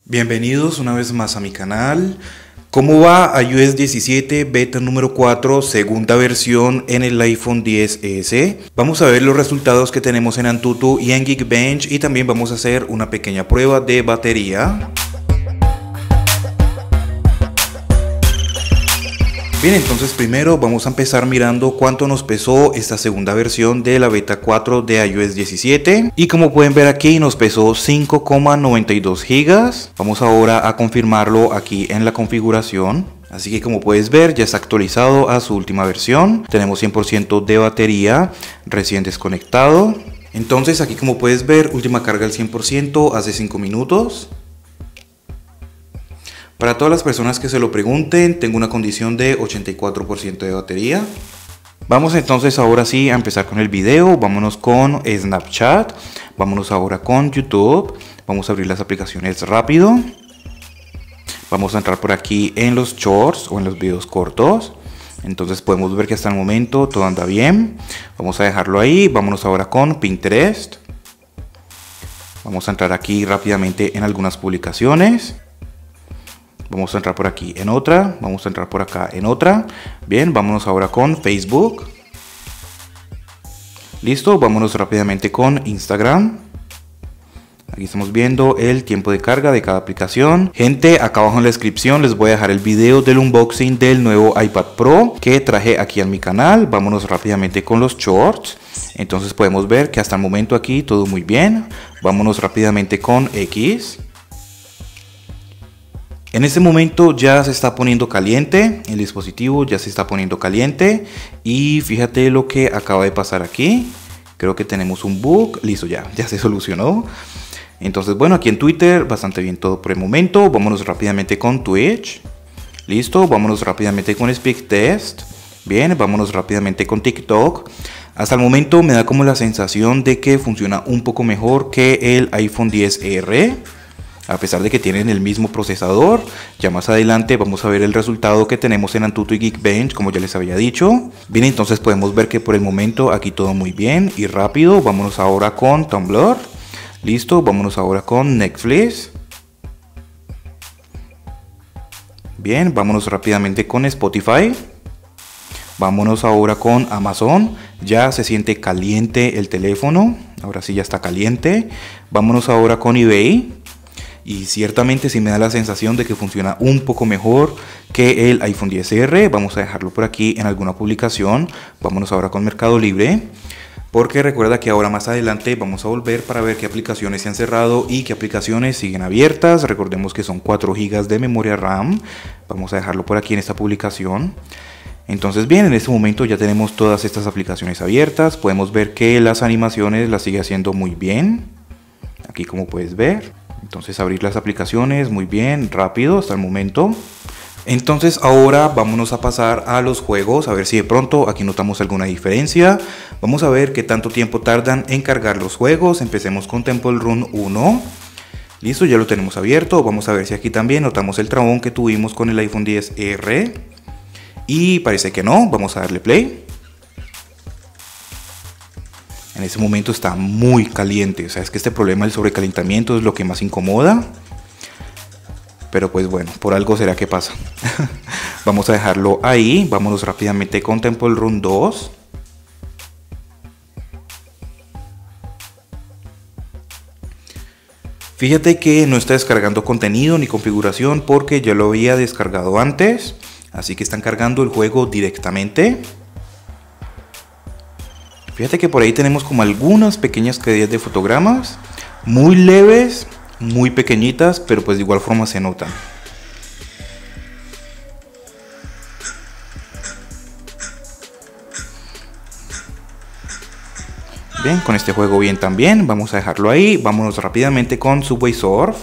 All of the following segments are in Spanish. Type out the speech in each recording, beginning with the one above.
Bienvenidos una vez más a mi canal. ¿Cómo va iOS 17 beta número 4, segunda versión en el iPhone XS? Vamos a ver los resultados que tenemos en Antutu y en Geekbench y también vamos a hacer una pequeña prueba de batería. Bien, entonces primero vamos a empezar mirando cuánto nos pesó esta segunda versión de la beta 4 de iOS 17 y como pueden ver aquí nos pesó 5,92 gigas. Vamos ahora a confirmarlo aquí en la configuración. Así que como puedes ver ya está actualizado a su última versión. Tenemos 100% de batería recién desconectado. Entonces aquí como puedes ver última carga al 100% hace 5 minutos. Para todas las personas que se lo pregunten, tengo una condición de 84% de batería. Vamos entonces ahora sí a empezar con el video. Vámonos con Snapchat. Vámonos ahora con YouTube. Vamos a abrir las aplicaciones rápido. Vamos a entrar por aquí en los shorts o en los videos cortos. Entonces podemos ver que hasta el momento todo anda bien. Vamos a dejarlo ahí. Vámonos ahora con Pinterest. Vamos a entrar aquí rápidamente en algunas publicaciones. Vamos a entrar por aquí en otra, vamos a entrar por acá en otra. Bien, vámonos ahora con Facebook. Listo, vámonos rápidamente con Instagram. Aquí estamos viendo el tiempo de carga de cada aplicación. Gente, acá abajo en la descripción les voy a dejar el video del unboxing del nuevo iPad Pro que traje aquí en mi canal. Vámonos rápidamente con los shorts. Entonces podemos ver que hasta el momento aquí todo muy bien. Vámonos rápidamente con X. En este momento ya se está poniendo caliente, el dispositivo ya se está poniendo caliente y fíjate lo que acaba de pasar aquí. Creo que tenemos un bug, listo, ya se solucionó. Entonces bueno, aquí en Twitter bastante bien todo por el momento. Vámonos rápidamente con Twitch. Listo, vámonos rápidamente con Speedtest. Bien, vámonos rápidamente con TikTok. Hasta el momento me da como la sensación de que funciona un poco mejor que el iPhone XR. A pesar de que tienen el mismo procesador. Ya más adelante vamos a ver el resultado que tenemos en Antutu y Geekbench, como ya les había dicho. Bien, entonces podemos ver que por el momento aquí todo muy bien y rápido. Vámonos ahora con Tumblr. Listo, vámonos ahora con Netflix. Bien, vámonos rápidamente con Spotify. Vámonos ahora con Amazon. Ya se siente caliente el teléfono. Ahora sí ya está caliente. Vámonos ahora con eBay. Y ciertamente sí me da la sensación de que funciona un poco mejor que el iPhone XR. Vamos a dejarlo por aquí en alguna publicación. Vámonos ahora con Mercado Libre. Porque recuerda que ahora más adelante vamos a volver para ver qué aplicaciones se han cerrado y qué aplicaciones siguen abiertas. Recordemos que son 4 GB de memoria RAM. Vamos a dejarlo por aquí en esta publicación. Entonces bien, en este momento ya tenemos todas estas aplicaciones abiertas. Podemos ver que las animaciones las sigue haciendo muy bien. Aquí como puedes ver. Entonces abrir las aplicaciones muy bien, rápido hasta el momento. Entonces ahora vámonos a pasar a los juegos, a ver si de pronto aquí notamos alguna diferencia. Vamos a ver qué tanto tiempo tardan en cargar los juegos. Empecemos con Temple Run 1. Listo, ya lo tenemos abierto. Vamos a ver si aquí también notamos el trabón que tuvimos con el iPhone XR. Y parece que no, vamos a darle play. En ese momento está muy caliente, o sea, es que este problema del sobrecalentamiento es lo que más incomoda. Pero pues bueno, por algo será que pasa. Vamos a dejarlo ahí, vámonos rápidamente con Temple Run 2. Fíjate que no está descargando contenido ni configuración porque ya lo había descargado antes. Así que están cargando el juego directamente. Fíjate que por ahí tenemos como algunas pequeñas caídas de fotogramas, muy leves, muy pequeñitas, pero pues de igual forma se notan. Bien, con este juego bien también, vamos a dejarlo ahí, vámonos rápidamente con Subway Surf.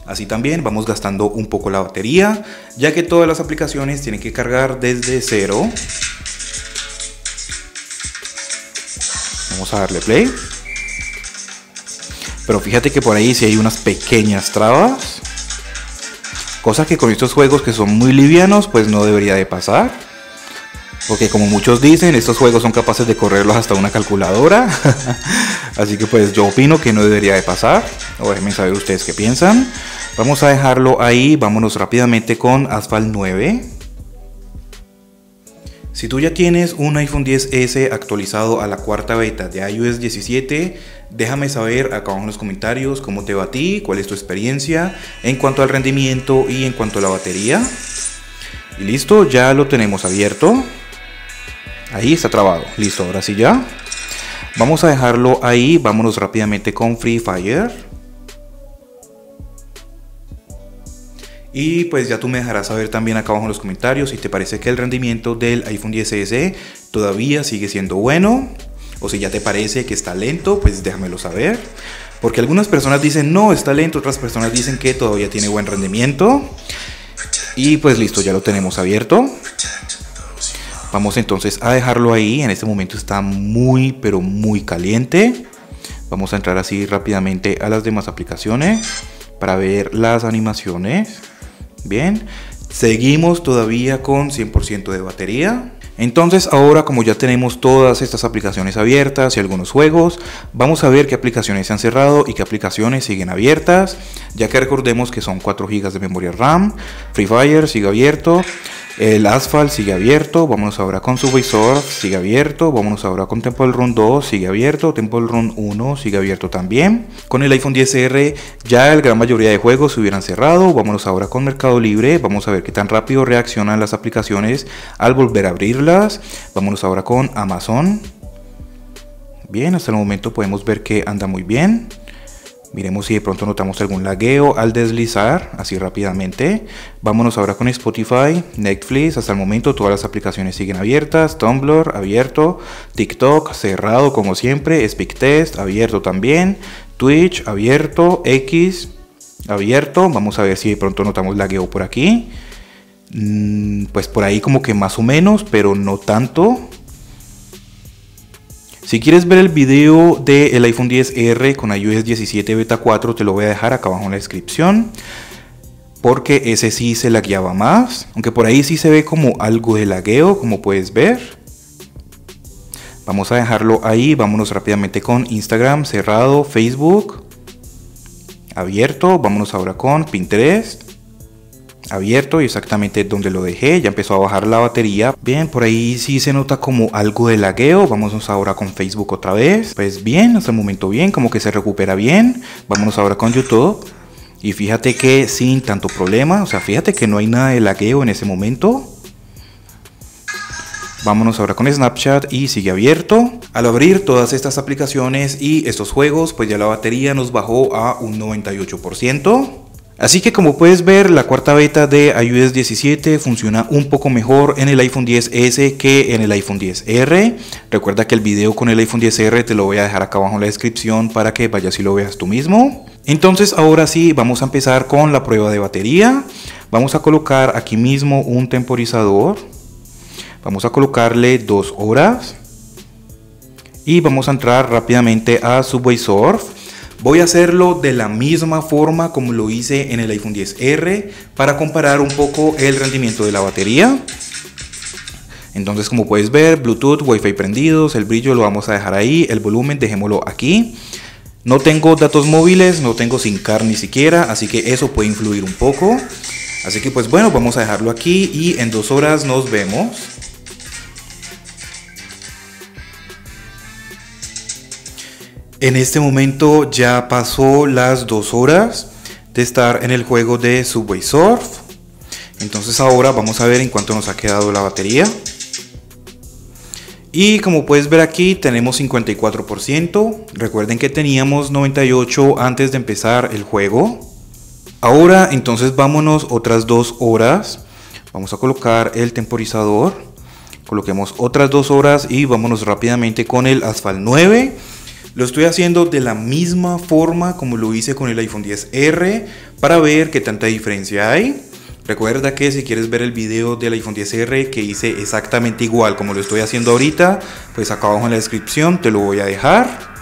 Así también vamos gastando un poco la batería, ya que todas las aplicaciones tienen que cargar desde cero. Vamos a darle play. Pero fíjate que por ahí sí hay unas pequeñas trabas. Cosa que con estos juegos que son muy livianos pues no debería de pasar. Porque como muchos dicen, estos juegos son capaces de correrlos hasta una calculadora. Así que pues yo opino que no debería de pasar. O déjenme saber ustedes qué piensan. Vamos a dejarlo ahí, vámonos rápidamente con Asphalt 9. Si tú ya tienes un iPhone XS actualizado a la cuarta beta de iOS 17, déjame saber acá abajo en los comentarios cómo te va a ti, cuál es tu experiencia en cuanto al rendimiento y en cuanto a la batería. Y listo, ya lo tenemos abierto. Ahí está trabado. Listo, ahora sí ya. Vamos a dejarlo ahí, vámonos rápidamente con Free Fire. Y pues ya tú me dejarás saber también acá abajo en los comentarios si te parece que el rendimiento del iPhone XS todavía sigue siendo bueno, o si ya te parece que está lento, pues déjamelo saber. Porque algunas personas dicen no, está lento, otras personas dicen que todavía tiene buen rendimiento. Y pues listo, ya lo tenemos abierto. Vamos entonces a dejarlo ahí. En este momento está muy pero muy caliente. Vamos a entrar así rápidamente a las demás aplicaciones para ver las animaciones. Bien, seguimos todavía con 100% de batería. Entonces ahora, como ya tenemos todas estas aplicaciones abiertas y algunos juegos, vamos a ver qué aplicaciones se han cerrado y qué aplicaciones siguen abiertas, ya que recordemos que son 4 GB de memoria RAM. Free Fire sigue abierto, el Asphalt sigue abierto, vámonos ahora con Subway Surf, sigue abierto, vámonos ahora con Temple Run 2, sigue abierto, Temple Run 1 sigue abierto también. Con el iPhone XR ya la gran mayoría de juegos se hubieran cerrado. Vámonos ahora con Mercado Libre, vamos a ver qué tan rápido reaccionan las aplicaciones al volver a abrirlas. Vámonos ahora con Amazon. Bien, hasta el momento podemos ver que anda muy bien. Miremos si de pronto notamos algún lagueo al deslizar, así rápidamente. Vámonos ahora con Spotify, Netflix, hasta el momento todas las aplicaciones siguen abiertas. Tumblr, abierto. TikTok, cerrado como siempre. SpeakTest, abierto también. Twitch, abierto. X, abierto. Vamos a ver si de pronto notamos lagueo por aquí. Pues por ahí como que más o menos, pero no tanto. Si quieres ver el video del iPhone XR con iOS 17 Beta 4, te lo voy a dejar acá abajo en la descripción, porque ese sí se lagueaba más, aunque por ahí sí se ve como algo de lagueo, como puedes ver. Vamos a dejarlo ahí, vámonos rápidamente con Instagram, cerrado, Facebook, abierto, vámonos ahora con Pinterest. Abierto y exactamente donde lo dejé, ya empezó a bajar la batería. Bien, por ahí sí se nota como algo de lagueo. Vámonos ahora con Facebook otra vez. Pues bien, hasta el momento bien, como que se recupera bien. Vámonos ahora con YouTube. Y fíjate que sin tanto problema, o sea, fíjate que no hay nada de lagueo en ese momento. Vámonos ahora con Snapchat y sigue abierto. Al abrir todas estas aplicaciones y estos juegos, pues ya la batería nos bajó a un 98%. Así que como puedes ver, la cuarta beta de iOS 17 funciona un poco mejor en el iPhone XS que en el iPhone XR. Recuerda que el video con el iPhone XR te lo voy a dejar acá abajo en la descripción para que vayas y lo veas tú mismo. Entonces ahora sí, vamos a empezar con la prueba de batería. Vamos a colocar aquí mismo un temporizador. Vamos a colocarle 2 horas. Y vamos a entrar rápidamente a Subway Surf. Voy a hacerlo de la misma forma como lo hice en el iPhone XR para comparar un poco el rendimiento de la batería. Entonces, como puedes ver, Bluetooth, Wi-Fi prendidos, el brillo lo vamos a dejar ahí, el volumen dejémoslo aquí. No tengo datos móviles, no tengo SIM card ni siquiera, así que eso puede influir un poco. Así que pues bueno, vamos a dejarlo aquí y en 2 horas nos vemos. En este momento ya pasó las 2 horas de estar en el juego de Subway Surf. Entonces ahora vamos a ver en cuánto nos ha quedado la batería. Y como puedes ver aquí tenemos 54%. Recuerden que teníamos 98% antes de empezar el juego. Ahora entonces vámonos otras 2 horas. Vamos a colocar el temporizador. Coloquemos otras 2 horas y vámonos rápidamente con el Asphalt 9. Lo estoy haciendo de la misma forma como lo hice con el iPhone XR para ver qué tanta diferencia hay. Recuerda que si quieres ver el video del iPhone XR que hice exactamente igual como lo estoy haciendo ahorita, pues acá abajo en la descripción te lo voy a dejar.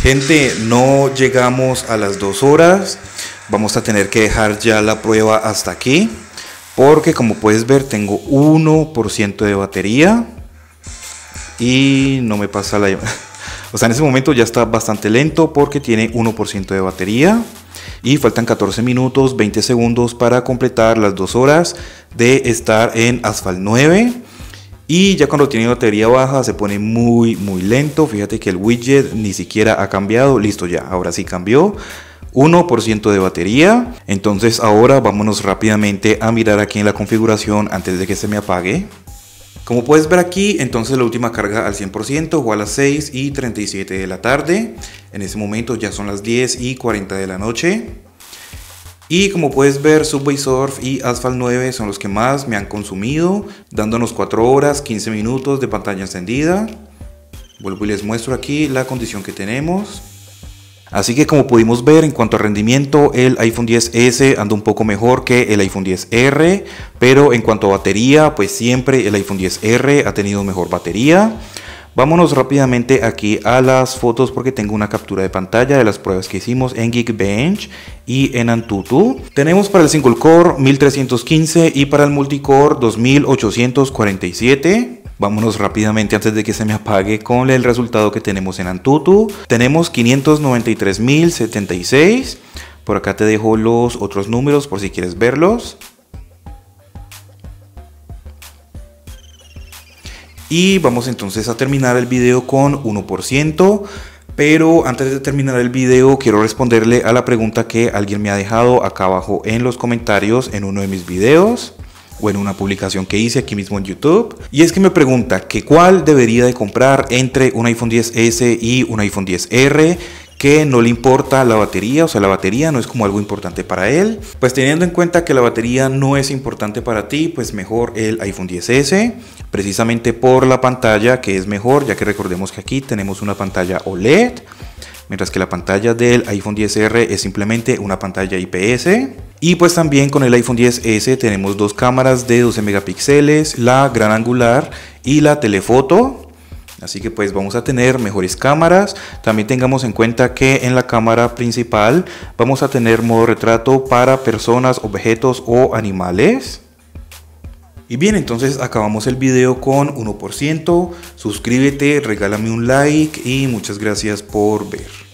Gente, no llegamos a las 2 horas. Vamos a tener que dejar ya la prueba hasta aquí, porque como puedes ver tengo 1% de batería y no me pasa la... O sea, en ese momento ya está bastante lento porque tiene 1% de batería y faltan 14 minutos 20 segundos para completar las 2 horas de estar en Asphalt 9. Y ya cuando tiene batería baja se pone muy lento. Fíjate que el widget ni siquiera ha cambiado. Listo, ya, ahora sí cambió. 1% de batería. Entonces ahora vámonos rápidamente a mirar aquí en la configuración antes de que se me apague. Como puedes ver aquí, entonces la última carga al 100% fue a las 6:37 de la tarde. En ese momento ya son las 10:40 de la noche. Y como puedes ver, Subway Surf y Asphalt 9 son los que más me han consumido, dándonos 4 horas 15 minutos de pantalla encendida. Vuelvo y les muestro aquí la condición que tenemos. Así que como pudimos ver, en cuanto a rendimiento, el iPhone XS anda un poco mejor que el iPhone XR, pero en cuanto a batería, pues siempre el iPhone XR ha tenido mejor batería. Vámonos rápidamente aquí a las fotos porque tengo una captura de pantalla de las pruebas que hicimos en Geekbench y en Antutu. Tenemos para el single core 1315 y para el multicore 2847. Vámonos rápidamente antes de que se me apague con el resultado que tenemos en Antutu. Tenemos 593.076. Por acá te dejo los otros números por si quieres verlos. Y vamos entonces a terminar el video con 1%. Pero antes de terminar el video quiero responderle a la pregunta que alguien me ha dejado acá abajo en los comentarios en uno de mis videos o en una publicación que hice aquí mismo en YouTube. Y es que me pregunta que cuál debería de comprar entre un iPhone XS y un iPhone XR, que no le importa la batería, o sea, la batería no es como algo importante para él. Pues teniendo en cuenta que la batería no es importante para ti, pues mejor el iPhone XS, precisamente por la pantalla, que es mejor, ya que recordemos que aquí tenemos una pantalla OLED, mientras que la pantalla del iPhone XR es simplemente una pantalla IPS. Y pues también con el iPhone XS tenemos dos cámaras de 12 megapíxeles, la gran angular y la telefoto. Así que pues vamos a tener mejores cámaras. También tengamos en cuenta que en la cámara principal vamos a tener modo retrato para personas, objetos o animales. Y bien, entonces acabamos el video con 1%. Suscríbete, regálame un like y muchas gracias por ver.